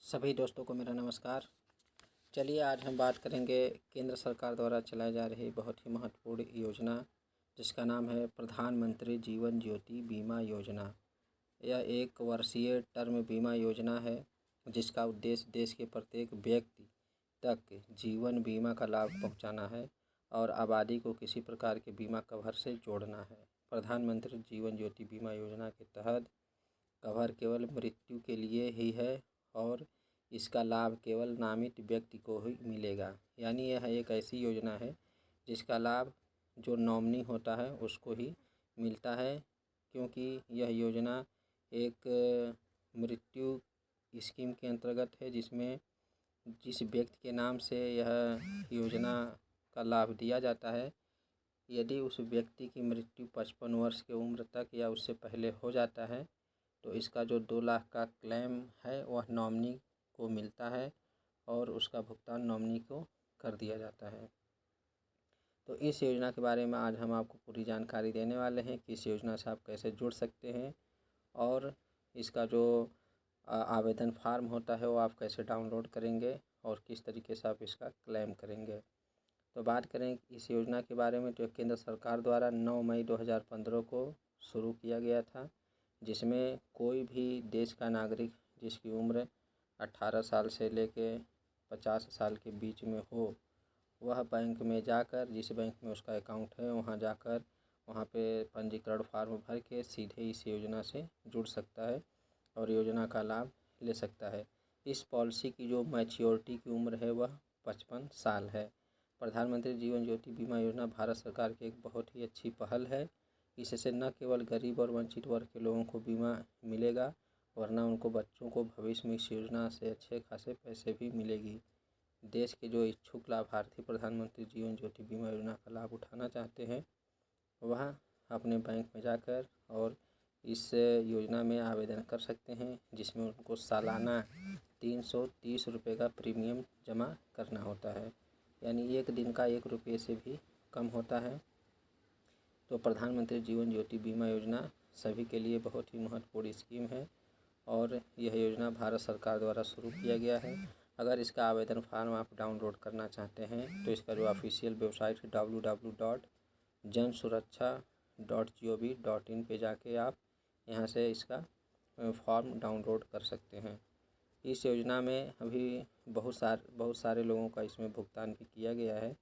सभी दोस्तों को मेरा नमस्कार। चलिए आज हम बात करेंगे केंद्र सरकार द्वारा चलाई जा रही बहुत ही महत्वपूर्ण योजना जिसका नाम है प्रधानमंत्री जीवन ज्योति बीमा योजना। यह एक वर्षीय टर्म बीमा योजना है जिसका उद्देश्य देश के प्रत्येक व्यक्ति तक जीवन बीमा का लाभ पहुंचाना है और आबादी को किसी प्रकार के बीमा कवर से जोड़ना है। प्रधानमंत्री जीवन ज्योति बीमा योजना के तहत कवर केवल मृत्यु के लिए ही है और इसका लाभ केवल नामित व्यक्ति को ही मिलेगा। यानी यह एक ऐसी योजना है जिसका लाभ जो नॉमिनी होता है उसको ही मिलता है, क्योंकि यह योजना एक मृत्यु स्कीम के अंतर्गत है जिसमें जिस व्यक्ति के नाम से यह योजना का लाभ दिया जाता है, यदि उस व्यक्ति की मृत्यु 55 वर्ष की उम्र तक या उससे पहले हो जाता है तो इसका जो 2 लाख का क्लेम है वह नॉमिनी को मिलता है और उसका भुगतान नॉमिनी को कर दिया जाता है। तो इस योजना के बारे में आज हम आपको पूरी जानकारी देने वाले हैं कि इस योजना से आप कैसे जुड़ सकते हैं और इसका जो आवेदन फार्म होता है वो आप कैसे डाउनलोड करेंगे और किस तरीके से आप इसका क्लेम करेंगे। तो बात करें इस योजना के बारे में तो केंद्र सरकार द्वारा 9 मई 2015 को शुरू किया गया था, जिसमें कोई भी देश का नागरिक जिसकी उम्र 18 साल से लेके 50 साल के बीच में हो, वह बैंक में जाकर, जिस बैंक में उसका अकाउंट है वहाँ जाकर वहाँ पे पंजीकरण फार्म भर के सीधे इस योजना से जुड़ सकता है और योजना का लाभ ले सकता है। इस पॉलिसी की जो मैच्योरिटी की उम्र है वह 55 साल है। प्रधानमंत्री जीवन ज्योति बीमा योजना भारत सरकार की एक बहुत ही अच्छी पहल है। इससे न केवल गरीब और वंचित वर्ग के लोगों को बीमा मिलेगा वरना उनको बच्चों को भविष्य में इस योजना से अच्छे खासे पैसे भी मिलेगी। देश के जो इच्छुक लाभार्थी प्रधानमंत्री जीवन ज्योति बीमा योजना का लाभ उठाना चाहते हैं वह अपने बैंक में जाकर और इस योजना में आवेदन कर सकते हैं, जिसमें उनको सालाना 330 रुपये का प्रीमियम जमा करना होता है, यानी एक दिन का 1 रुपये से भी कम होता है। तो प्रधानमंत्री जीवन ज्योति बीमा योजना सभी के लिए बहुत ही महत्वपूर्ण स्कीम है और यह योजना भारत सरकार द्वारा शुरू किया गया है। अगर इसका आवेदन फार्म आप डाउनलोड करना चाहते हैं तो इसका जो ऑफिशियल वेबसाइट है www.jansurachha.gov.in पे जाके आप यहाँ से इसका फॉर्म डाउनलोड कर सकते हैं। इस योजना में अभी बहुत सारे लोगों का इसमें भुगतान भी किया गया है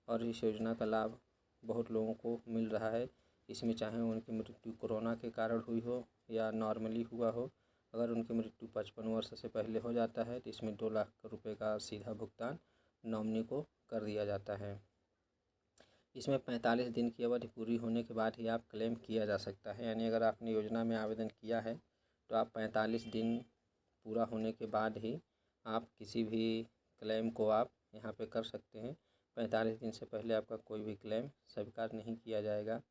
और इस योजना का लाभ बहुत लोगों को मिल रहा है। इसमें चाहे उनकी मृत्यु कोरोना के कारण हुई हो या नॉर्मली हुआ हो, अगर उनकी मृत्यु 55 वर्ष से पहले हो जाता है तो इसमें 2 लाख रुपए का सीधा भुगतान नॉमिनी को कर दिया जाता है। इसमें 45 दिन की अवधि पूरी होने के बाद ही आप क्लेम किया जा सकता है, यानी अगर आपने योजना में आवेदन किया है तो आप 45 दिन पूरा होने के बाद ही आप किसी भी क्लेम को आप यहाँ पे कर सकते हैं। 45 दिन से पहले आपका कोई भी क्लेम स्वीकार नहीं किया जाएगा।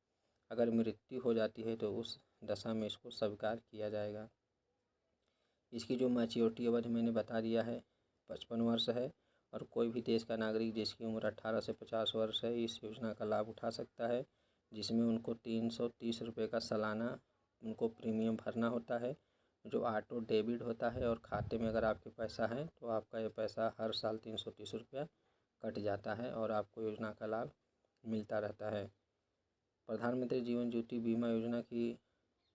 अगर मृत्यु हो जाती है तो उस दशा में इसको स्वीकार किया जाएगा। इसकी जो मैच्योरिटी अवधि मैंने बता दिया है 55 वर्ष है और कोई भी देश का नागरिक जिसकी उम्र 18 से 50 वर्ष है इस योजना का लाभ उठा सकता है, जिसमें उनको 330 रुपये का सालाना उनको प्रीमियम भरना होता है जो ऑटो डेबिट होता है और खाते में अगर आपके पैसा है तो आपका ये पैसा हर साल 330 रुपया कट जाता है और आपको योजना का लाभ मिलता रहता है। प्रधानमंत्री जीवन ज्योति बीमा योजना की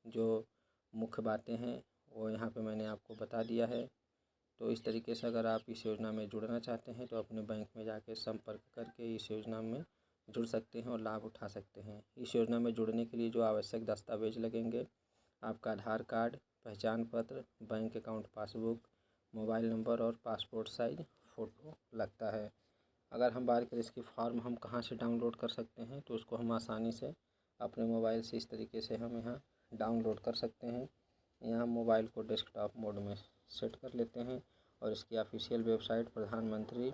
जो मुख्य बातें हैं वो यहाँ पे मैंने आपको बता दिया है। तो इस तरीके से अगर आप इस योजना में जुड़ना चाहते हैं तो अपने बैंक में जाके संपर्क करके इस योजना में जुड़ सकते हैं और लाभ उठा सकते हैं। इस योजना में जुड़ने के लिए जो आवश्यक दस्तावेज लगेंगे, आपका आधार कार्ड, पहचान पत्र, bank account passbook, mobile number और पासपोर्ट साइज फ़ोटो लगता है। अगर हम बात करें इसकी फॉर्म हम कहाँ से डाउनलोड कर सकते हैं तो उसको हम आसानी से अपने मोबाइल से इस तरीके से हम यहाँ डाउनलोड कर सकते हैं। यहाँ मोबाइल को डेस्कटॉप मोड में सेट कर लेते हैं और इसकी ऑफिशियल वेबसाइट प्रधानमंत्री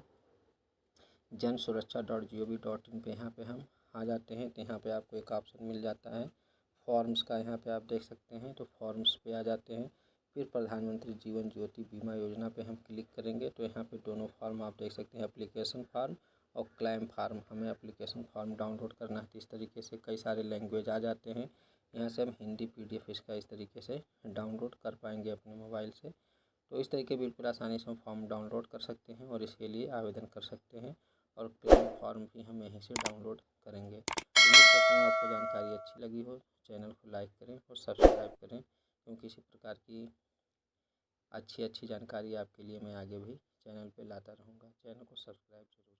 jansurachha.gov.in पे यहाँ पे हम आ जाते हैं। तो यहाँ पे आपको एक ऑप्शन मिल जाता है फॉर्म्स का, यहाँ पे आप देख सकते हैं। तो फॉर्म्स पे आ जाते हैं, फिर प्रधानमंत्री जीवन ज्योति बीमा योजना पे हम क्लिक करेंगे तो यहाँ पे दोनों फॉर्म आप देख सकते हैं, एप्लीकेशन फॉर्म और क्लेम फार्म। हमें एप्लीकेशन फॉर्म डाउनलोड करना है तो इस तरीके से कई सारे लैंग्वेज आ जाते हैं। यहाँ से हम हिंदी PDF इसका इस तरीके से डाउनलोड कर पाएंगे अपने मोबाइल से। तो इस तरीके बिल्कुल आसानी से हम फॉर्म डाउनलोड कर सकते हैं और इसके लिए आवेदन कर सकते हैं और क्लेम फॉर्म भी हम यहीं से डाउनलोड करेंगे। उम्मीद करता हूँ आपको जानकारी अच्छी लगी हो। चैनल को लाइक करें और सब्सक्राइब करें, क्योंकि इसी प्रकार की अच्छी जानकारी आपके लिए मैं आगे भी चैनल पे लाता रहूँगा। चैनल को सब्सक्राइब जरूर